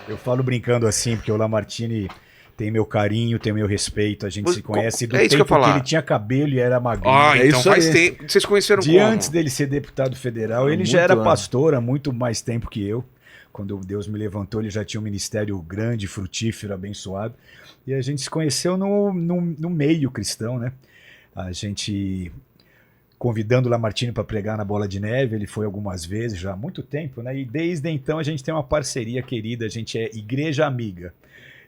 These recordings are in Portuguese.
Eu falo brincando assim, porque o Lamartine tem meu carinho, tem meu respeito, a gente se conhece do É isso que eu ia tempo que falar. ele tinha cabelo e era magrinho. Ah, É então isso faz aí. tempo. Vocês conheceram De como? antes dele ser deputado federal, ele já Muito era antes. pastor há muito mais tempo que eu. Quando Deus me levantou, ele já tinha um ministério grande, frutífero, abençoado. E a gente se conheceu no meio cristão, né? A gente convidando o Lamartine para pregar na Bola de Neve, ele foi algumas vezes já há muito tempo, né? E desde então a gente tem uma parceria querida, a gente é igreja amiga.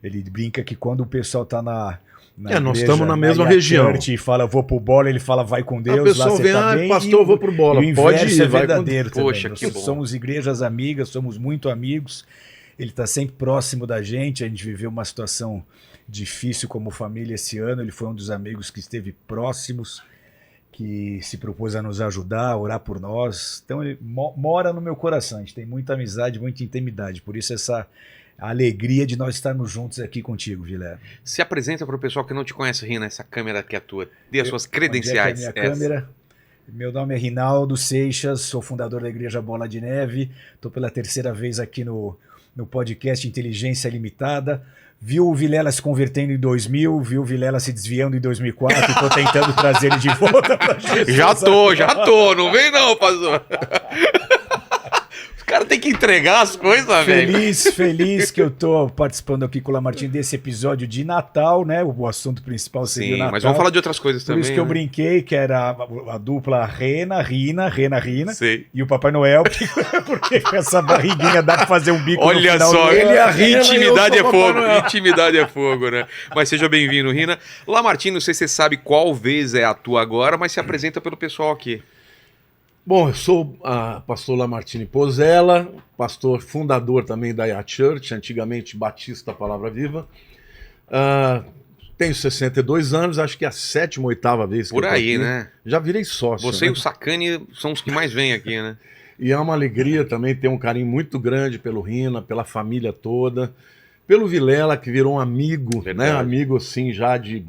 Ele brinca que quando o pessoal tá na Nós igreja, estamos na mesma IA região. Church, e fala vou pro bola, ele fala vai com A Deus, lá pessoa você vem, tá bem. pastor, eu vou pro bola. E o Pode inverso ir, é vai com verdadeiro também. Poxa, Nós que bom. somos igrejas amigas, somos muito amigos. Ele tá sempre próximo da gente, a gente viveu uma situação difícil como família esse ano, ele foi um dos amigos que esteve próximos, que se propôs a nos ajudar, a orar por nós. Então ele mora no meu coração, a gente tem muita amizade, muita intimidade, por isso essa alegria de nós estarmos juntos aqui contigo, Vilela. Se apresenta para o pessoal que não te conhece, Rina, essa câmera aqui é tua. Dê as suas Onde é credenciais. que é a minha câmera? Meu nome é Rinaldo Seixas, sou fundador da Igreja Bola de Neve, estou pela terceira vez aqui no podcast Inteligência Limitada. Viu o Vilela se convertendo em 2000, viu o Vilela se desviando em 2004, estou tentando trazer ele de volta para Jesus. Já tô, não vem não, pastor. Os caras têm que entregar as coisas, velho. Feliz que eu tô participando aqui com o Lamartine desse episódio de Natal, né? O assunto principal seria o Sim, Natal. mas vamos falar de outras coisas Por também. isso que eu né? brinquei que era a dupla Rina, Sei. e o Papai Noel, porque com essa barriguinha dá pra fazer um bico no Olha final só, do ano. ele é a Rina intimidade e é eu sou o Papai fogo, Noel. intimidade é fogo, né? Mas seja bem-vindo, Rina. Lamartine, não sei se você sabe qual vez é a tua agora, mas se apresenta pelo pessoal aqui. Bom, eu sou pastor Lamartine Pozella, pastor fundador também da IA Church, antigamente Batista Palavra Viva. Tenho 62 anos, acho que é a 7ª, 8ª vez que Por eu tô aí, aqui. né? Já virei sócio. Você né? e o Sacani são os que mais vêm aqui, né? E é uma alegria também ter um carinho muito grande pelo Rina, pela família toda, pelo Vilela, que virou um amigo, Verdade. né? Amigo assim já de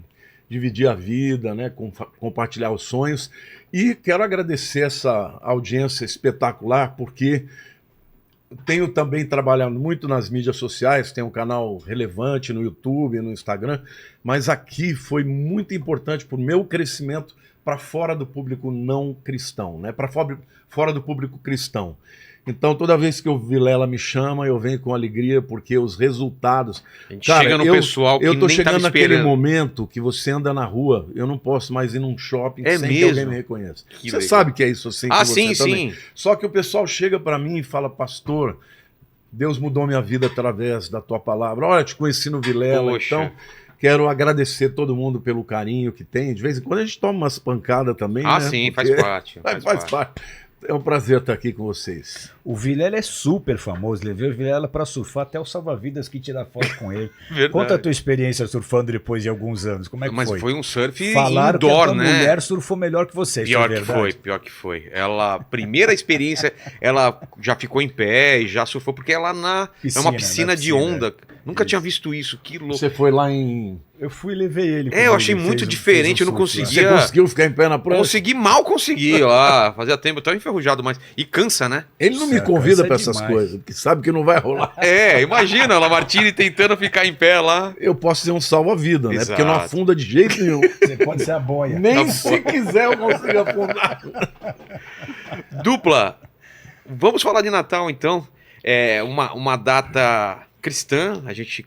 dividir a vida, né? Compartilhar os sonhos. E quero agradecer essa audiência espetacular, porque tenho também trabalhado muito nas mídias sociais, tenho um canal relevante no YouTube, no Instagram, mas aqui foi muito importante para o meu crescimento para fora do público não cristão, né? Para fora do público cristão. Então, toda vez que o Vilela me chama, eu venho com alegria, porque os resultados... A gente chega no pessoal que eu tô nem chegando tava naquele esperando. momento que você anda na rua, eu não posso mais ir num shopping É sem que mesmo? alguém me reconheça. Que Você legal. sabe que é isso assim Ah, com você sim, também. sim. Só que o pessoal chega para mim e fala, pastor, Deus mudou minha vida através da tua palavra. Olha, te conheci no Vilela, Poxa. então quero agradecer todo mundo pelo carinho que tem. De vez em quando a gente toma umas pancadas também, Ah, né? sim, Porque faz parte. faz parte. É um prazer estar aqui com vocês. O Vilela é super famoso, levei o Vilela pra surfar, até o salva-vidas que tira foto com ele. Verdade. Conta a tua experiência surfando depois de alguns anos, como é que Mas foi? foi um surf Falaram que a indoor, tua né? mulher surfou melhor que você, isso é verdade? Pior que foi. Ela, primeira experiência, ela já ficou em pé e já surfou, porque ela é uma piscina de onda. Nunca tinha visto isso, que louco. Você foi lá em... Eu fui e levei ele. É, eu achei muito diferente, eu não Você conseguia... conseguiu ficar em pé na prancha? Consegui lá, fazia tempo, eu tava enferrujado, mas... E cansa, né? Ele não me Nossa, convida cansa para essas demais. coisas, porque sabe que não vai rolar. É, imagina, a Lamartine tentando ficar em pé lá. Eu posso ser um salva-vida, né? Exato. Porque não afunda de jeito nenhum. Você pode ser a boia. Nem se quiser eu consigo afundar. Dupla, vamos falar de Natal então. É uma data cristã, a gente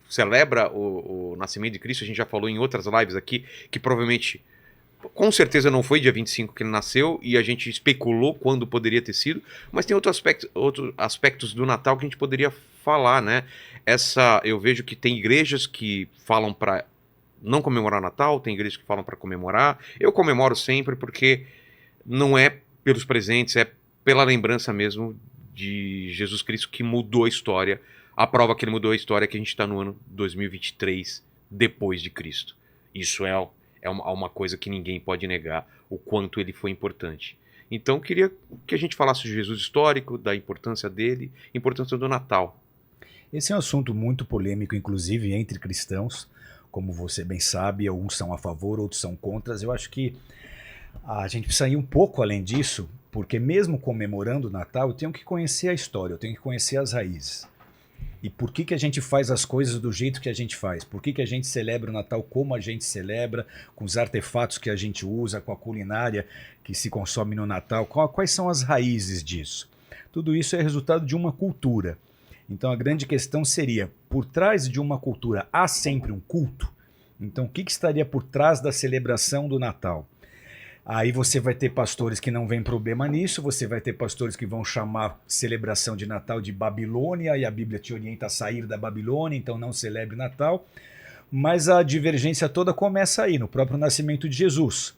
celebra o nascimento de Cristo, a gente já falou em outras lives aqui, que provavelmente, com certeza não foi dia 25 que ele nasceu, e a gente especulou quando poderia ter sido, mas tem outros aspectos do Natal que a gente poderia falar, né? Eu vejo que tem igrejas que falam para não comemorar Natal, tem igrejas que falam para comemorar. Eu comemoro sempre porque não é pelos presentes, é pela lembrança mesmo de Jesus Cristo que mudou a história. A prova que ele mudou a história é que a gente está no ano 2023 depois de Cristo. Isso é uma coisa que ninguém pode negar, o quanto ele foi importante. Então eu queria que a gente falasse de Jesus histórico, da importância dele, importância do Natal. Esse é um assunto muito polêmico, inclusive entre cristãos, como você bem sabe, uns são a favor, outros são contra. Eu acho que a gente precisa ir um pouco além disso, porque mesmo comemorando o Natal, eu tenho que conhecer a história, eu tenho que conhecer as raízes. E por que a gente faz as coisas do jeito que a gente faz? Por que a gente celebra o Natal como a gente celebra, com os artefatos que a gente usa, com a culinária que se consome no Natal? Quais são as raízes disso? Tudo isso é resultado de uma cultura. Então a grande questão seria, por trás de uma cultura há sempre um culto? Então o que estaria por trás da celebração do Natal? Aí você vai ter pastores que não veem problema nisso, você vai ter pastores que vão chamar celebração de Natal de Babilônia, e a Bíblia te orienta a sair da Babilônia, então não celebre Natal. Mas a divergência toda começa aí, no próprio nascimento de Jesus.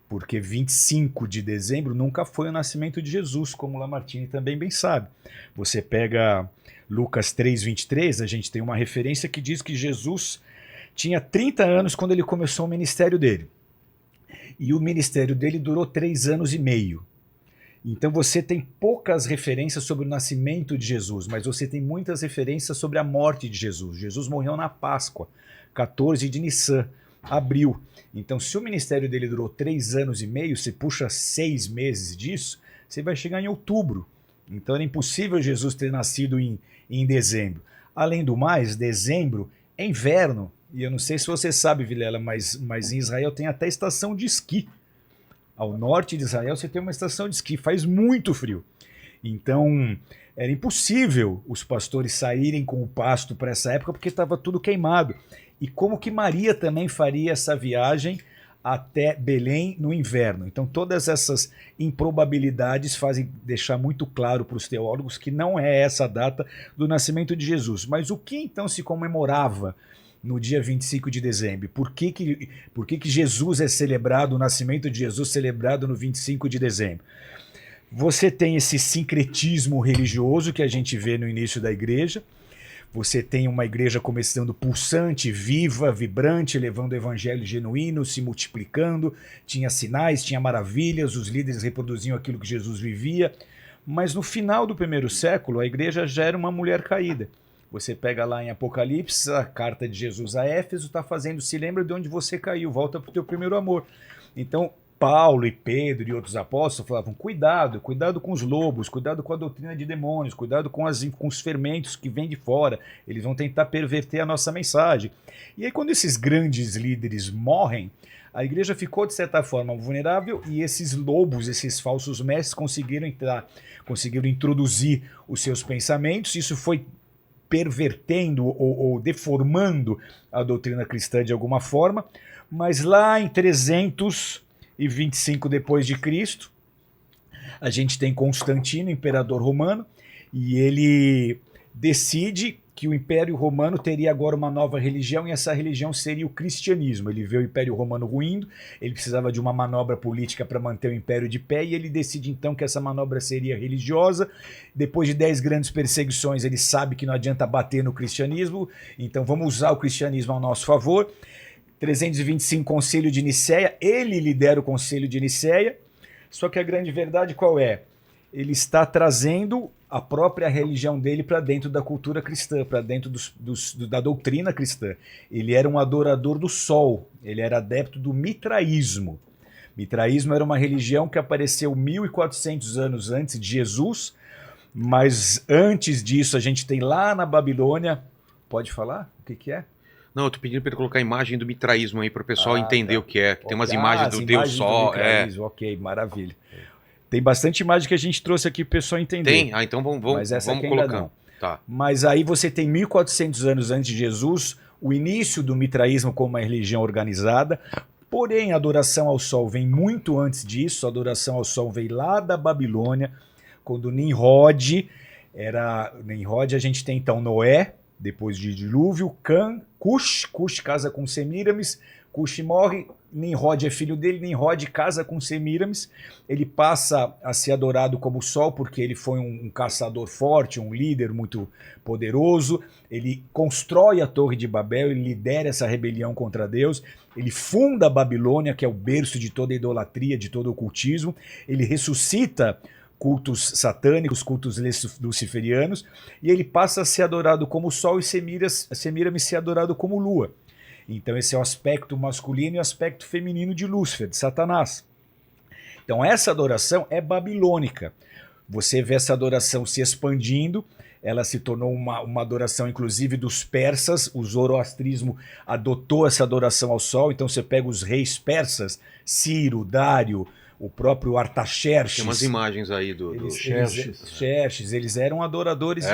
Porque 25 de dezembro nunca foi o nascimento de Jesus, como Lamartine também bem sabe. Você pega Lucas 3:23, a gente tem uma referência que diz que Jesus tinha 30 anos quando ele começou o ministério dele. E o ministério dele durou 3 anos e meio. Então você tem poucas referências sobre o nascimento de Jesus, mas você tem muitas referências sobre a morte de Jesus. Jesus morreu na Páscoa, 14 de Nissan, abril. Então se o ministério dele durou 3 anos e meio, você puxa 6 meses disso, você vai chegar em outubro. Então era impossível Jesus ter nascido em dezembro. Além do mais, dezembro é inverno. E eu não sei se você sabe, Vilela, mas em Israel tem até estação de esqui. Ao norte de Israel você tem uma estação de esqui, faz muito frio. Então era impossível os pastores saírem com o pasto para essa época porque estava tudo queimado. E como que Maria também faria essa viagem até Belém no inverno? Então todas essas improbabilidades fazem deixar muito claro para os teólogos que não é essa a data do nascimento de Jesus. Mas o que então se comemorava no dia 25 de dezembro? Por que Jesus é celebrado, o nascimento de Jesus celebrado no 25 de dezembro? Você tem esse sincretismo religioso que a gente vê no início da igreja. Você tem uma igreja começando pulsante, viva, vibrante, levando o evangelho genuíno, se multiplicando. Tinha sinais, tinha maravilhas, os líderes reproduziam aquilo que Jesus vivia. Mas no final do primeiro século, a igreja já era uma mulher caída. Você pega lá em Apocalipse, a carta de Jesus a Éfeso está fazendo, se lembra de onde você caiu, volta para o teu primeiro amor. Então, Paulo e Pedro e outros apóstolos falavam, cuidado com os lobos, cuidado com a doutrina de demônios, cuidado com os fermentos que vêm de fora, eles vão tentar perverter a nossa mensagem. E aí quando esses grandes líderes morrem, a igreja ficou de certa forma vulnerável e esses lobos, esses falsos mestres conseguiram introduzir os seus pensamentos, isso foi pervertendo ou deformando a doutrina cristã de alguma forma, mas lá em 325 depois de Cristo, a gente tem Constantino, imperador romano, e ele decide que o Império Romano teria agora uma nova religião, e essa religião seria o cristianismo. Ele vê o Império Romano ruindo, ele precisava de uma manobra política para manter o Império de pé, e ele decide então que essa manobra seria religiosa. Depois de 10 grandes perseguições, ele sabe que não adianta bater no cristianismo, então vamos usar o cristianismo ao nosso favor. 325, Concílio de Nicéia, ele lidera o Concílio de Nicéia, só que a grande verdade qual é? Ele está trazendo a própria religião dele para dentro da cultura cristã, para dentro da doutrina cristã. Ele era um adorador do sol, ele era adepto do mitraísmo. Mitraísmo era uma religião que apareceu 1400 anos antes de Jesus, mas antes disso a gente tem lá na Babilônia, pode falar o que é? Não, eu tô pedindo para ele colocar a imagem do mitraísmo aí para o pessoal entender o que é. Tem umas imagens do imagens Deus Sol. Ok, maravilha. Tem bastante imagem que a gente trouxe aqui para o pessoal entender. Tem? Ah, então vamos colocando. Tá. Mas aí você tem 1400 anos antes de Jesus, o início do mitraísmo como uma religião organizada, porém a adoração ao sol vem muito antes disso, a adoração ao sol veio lá da Babilônia, quando Nimrod a gente tem então Noé, depois de dilúvio, Cush casa com Semíramis, Cush morre, Nimrod é filho dele, Nimrod casa com Semíramis, ele passa a ser adorado como sol porque ele foi um caçador forte, um líder muito poderoso, ele constrói a Torre de Babel, ele lidera essa rebelião contra Deus, ele funda a Babilônia, que é o berço de toda a idolatria, de todo o ocultismo, ele ressuscita cultos satânicos, cultos luciferianos, e ele passa a ser adorado como sol e Semíramis ser adorado como lua. Então esse é o aspecto masculino e o aspecto feminino de Lúcifer, de Satanás. Então essa adoração é babilônica. Você vê essa adoração se expandindo, ela se tornou uma adoração, inclusive, dos persas. O zoroastrismo adotou essa adoração ao sol. Então você pega os reis persas, Ciro, Dário, o próprio Artaxerxes. Tem umas imagens aí Xerxes, eles eram adoradores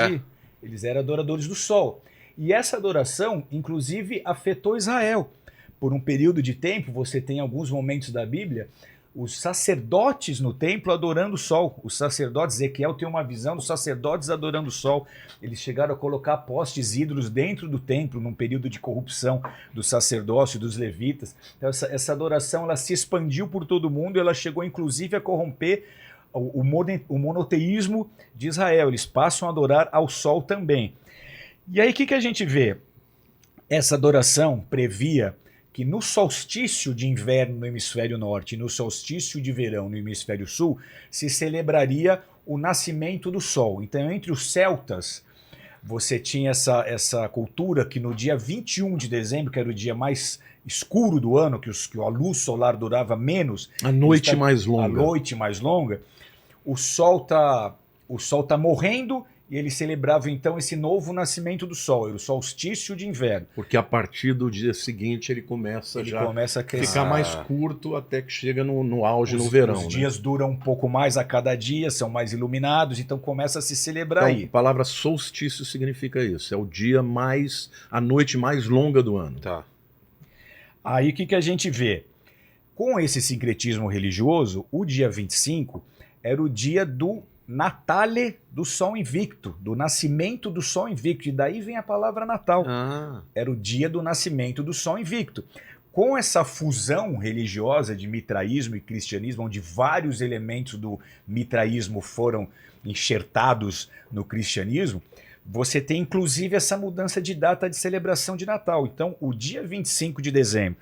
eles eram adoradores do sol. E essa adoração, inclusive, afetou Israel. Por um período de tempo, você tem alguns momentos da Bíblia, os sacerdotes no templo adorando o sol. Os sacerdotes, Ezequiel tem uma visão dos sacerdotes adorando o sol. Eles chegaram a colocar postes ídolos dentro do templo, num período de corrupção do sacerdócio, dos levitas. Então essa adoração ela se expandiu por todo o mundo e ela chegou inclusive a corromper o monoteísmo de Israel. Eles passam a adorar ao sol também. E aí o que a gente vê? Essa adoração previa que no solstício de inverno no hemisfério norte e no solstício de verão no hemisfério sul, se celebraria o nascimento do sol. Então, entre os celtas, você tinha essa cultura que no dia 21 de dezembro, que era o dia mais escuro do ano, que a luz solar durava menos... A noite mais longa. A noite mais longa. O sol tá morrendo... E eles celebravam então esse novo nascimento do sol, era o solstício de inverno. Porque a partir do dia seguinte ele começa a ficar mais curto até que chega no auge no verão. Os dias duram um pouco mais a cada dia, são mais iluminados, então começa a se celebrar aí. A palavra solstício significa isso, é o dia a noite mais longa do ano. Tá. Aí o que a gente vê? Com esse sincretismo religioso, o dia 25 era o dia do Natale do Sol Invicto, do nascimento do Sol Invicto, e daí vem a palavra Natal. Era o dia do nascimento do Sol Invicto. Com essa fusão religiosa de mitraísmo e cristianismo, onde vários elementos do mitraísmo foram enxertados no cristianismo, você tem inclusive essa mudança de data de celebração de Natal. Então, o dia 25 de dezembro,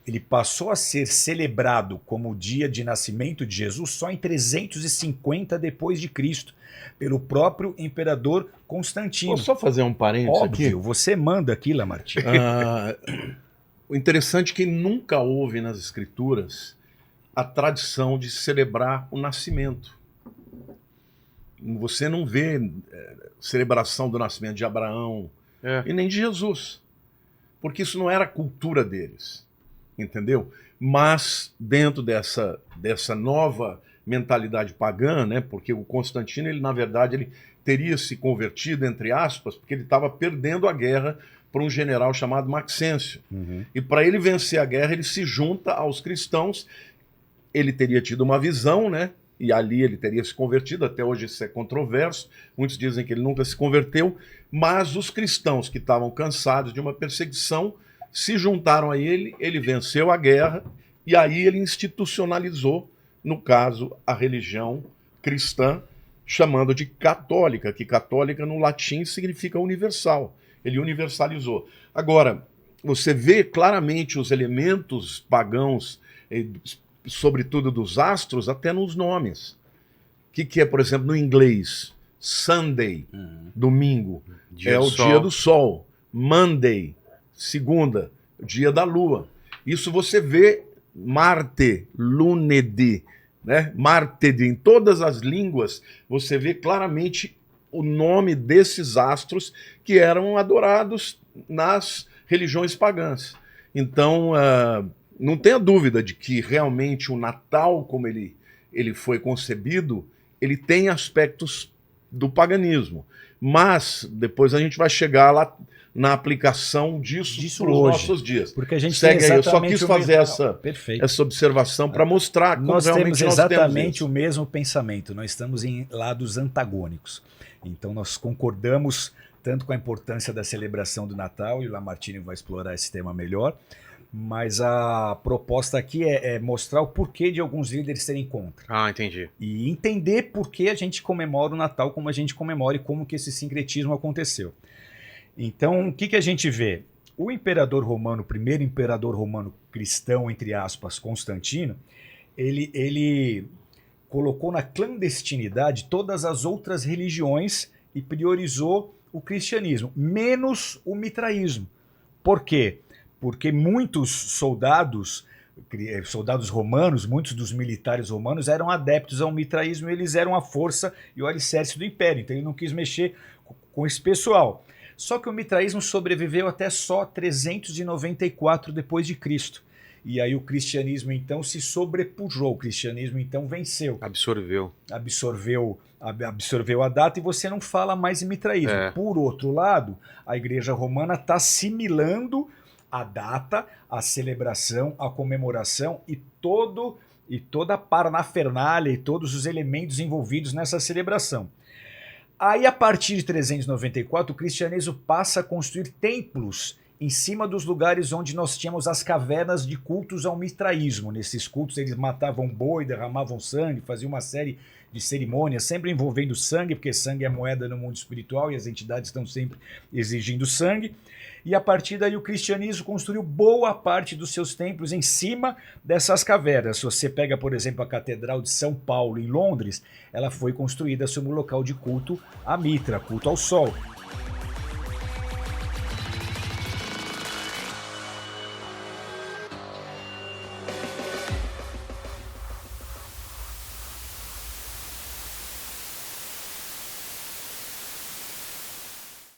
ele passou a ser celebrado como o dia de nascimento de Jesus só em 350 depois de Cristo, pelo próprio imperador Constantino. Vou só fazer um parênteses Óbvio, aqui. você manda aqui, Lamartine. O interessante é que nunca houve nas escrituras a tradição de celebrar o nascimento. Você não vê celebração do nascimento de Abraão e nem de Jesus, porque isso não era a cultura deles. Entendeu? Mas dentro dessa nova mentalidade pagã, né, porque o Constantino, ele na verdade ele teria se convertido, entre aspas, porque ele estava perdendo a guerra para um general chamado Maxêncio. E para ele vencer a guerra, ele se junta aos cristãos. Ele teria tido uma visão, né? E ali ele teria se convertido, até hoje isso é controverso, muitos dizem que ele nunca se converteu, mas os cristãos que estavam cansados de uma perseguição se juntaram a ele, ele venceu a guerra e aí ele institucionalizou, no caso, a religião cristã, chamando de católica, que católica no latim significa universal. Ele universalizou. Agora, você vê claramente os elementos pagãos, sobretudo dos astros, até nos nomes. O que é, por exemplo, no inglês? Sunday, domingo, é o dia do sol. Monday, segunda, dia da lua. Isso você vê Marte, Lunedi, né? Martedi, em todas as línguas, você vê claramente o nome desses astros que eram adorados nas religiões pagãs. Então, não tenha dúvida de que realmente o Natal, como ele foi concebido, ele tem aspectos do paganismo. Mas depois a gente vai chegar lá na aplicação disso para os nossos dias. Porque a gente segue tem aí, eu só quis fazer essa observação para mostrar como realmente nós temos exatamente o mesmo pensamento. Nós estamos em lados antagônicos. Então nós concordamos tanto com a importância da celebração do Natal, e o Lamartine vai explorar esse tema melhor, mas a proposta aqui é mostrar o porquê de alguns líderes serem contra. Ah, entendi. E entender por que a gente comemora o Natal como a gente comemora e como que esse sincretismo aconteceu. Então, o que a gente vê? O imperador romano, o primeiro imperador romano cristão, entre aspas, Constantino, ele colocou na clandestinidade todas as outras religiões e priorizou o cristianismo, menos o mitraísmo. Por quê? Porque muitos soldados romanos, muitos dos militares romanos eram adeptos ao mitraísmo, eles eram a força e o alicerce do império, então ele não quis mexer com esse pessoal. Só que o mitraísmo sobreviveu até só 394 depois de Cristo. E aí o cristianismo então se sobrepujou, o cristianismo então venceu. Absorveu. Absorveu a data e você não fala mais em mitraísmo. É. Por outro lado, a Igreja Romana está assimilando a data, a celebração, a comemoração e toda a parafernália e todos os elementos envolvidos nessa celebração. Aí, a partir de 394, o cristianismo passa a construir templos em cima dos lugares onde nós tínhamos as cavernas de cultos ao mitraísmo. Nesses cultos eles matavam boi, derramavam sangue, faziam uma série de cerimônias, sempre envolvendo sangue, porque sangue é moeda no mundo espiritual e as entidades estão sempre exigindo sangue. E a partir daí o cristianismo construiu boa parte dos seus templos em cima dessas cavernas. Se você pega, por exemplo, a Catedral de São Paulo em Londres, ela foi construída sobre um local de culto a Mitra, culto ao Sol.